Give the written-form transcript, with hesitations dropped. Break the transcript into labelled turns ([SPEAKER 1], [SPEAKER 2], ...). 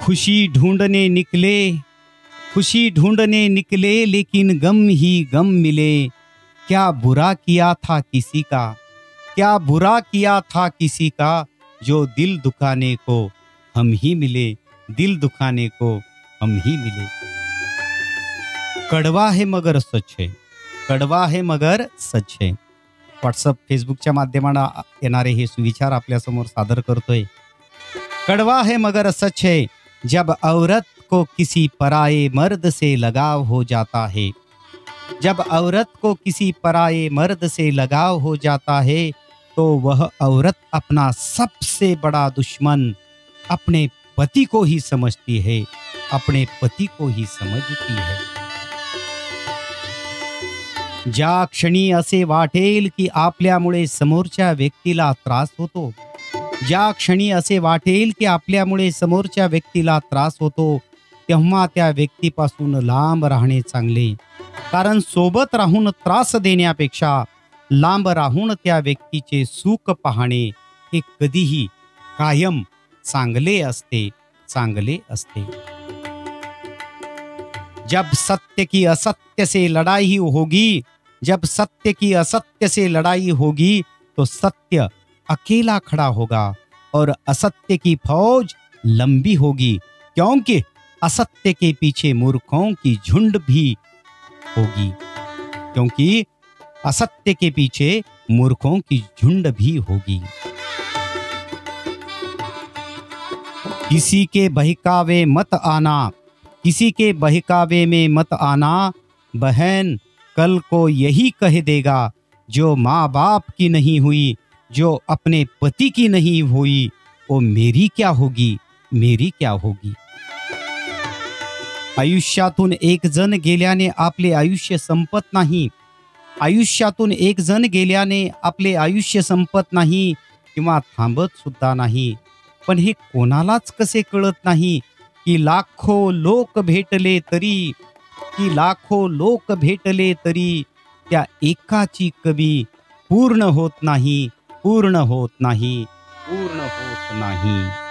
[SPEAKER 1] खुशी ढूंढने निकले, खुशी ढूंढने निकले, लेकिन गम ही गम मिले। क्या बुरा किया था किसी का, क्या बुरा किया था किसी का, जो दिल दुखाने को हम ही मिले, दिल दुखाने को हम ही मिले। कड़वा है मगर सच है, कड़वा है मगर सच है। व्हॉट्सअप फेसबुकच्या माध्यमाने येणारे हे सुविचार आपल्यासमोर सादर करतोय। कड़वा है मगर सच है, जब औरत को किसी पराये मर्द से लगाव हो जाता है, जब औरत को किसी पराये मर्द से लगाव हो जाता है, तो वह औरत अपना सबसे बड़ा दुश्मन अपने पति को ही समझती है, अपने पति को ही समझती है। ज्या क्षणी असे वाटेल की आपल्यामुळे समोरच्या व्यक्तीला त्रास होतो, ज्या क्षणी असे वाटेल की आपल्यामुळे समोरच्या व्यक्तीला त्रास होतो, तेव्हा त्या व्यक्तीपासून लांब राहणे चांगले। कारण सोबत राहून त्रास देण्यापेक्षा लांब राहून त्या व्यक्तीचे सुख पाहणे हे कधीही कायम चांगले असते, चांगले असते। जब सत्य की असत्य से लड़ाई होगी, जब सत्य की असत्य से लड़ाई होगी, तो सत्य अकेला खड़ा होगा और असत्य की फौज लंबी होगी, क्योंकि असत्य के पीछे मूर्खों की झुंड भी होगी, क्योंकि असत्य के पीछे मूर्खों की झुंड भी होगी। किसी के बहकावे मत आना, किसी के बहकावे में मत आना, बहन कल को यही कह देगा जो माँ बाप की नहीं हुई, जो अपने पति की नहीं हुई, वो मेरी क्या होगी, मेरी क्या होगी। आयुष्यातून एक जण गेल्याने आपले आयुष्य संपत नाही, आयुष्यातून एक जण गेल्याने आपले आयुष्य संपत नाही किंवा थांबत सुद्धा नाही। पण हे कोणालाच कसे कळत नाही की लाखो लोक भेटले तरी, की लाखो लोक भेटले तरी त्या एकाची कवी पूर्ण होत नाही, पूर्ण होत नाही, पूर्ण होत नाही।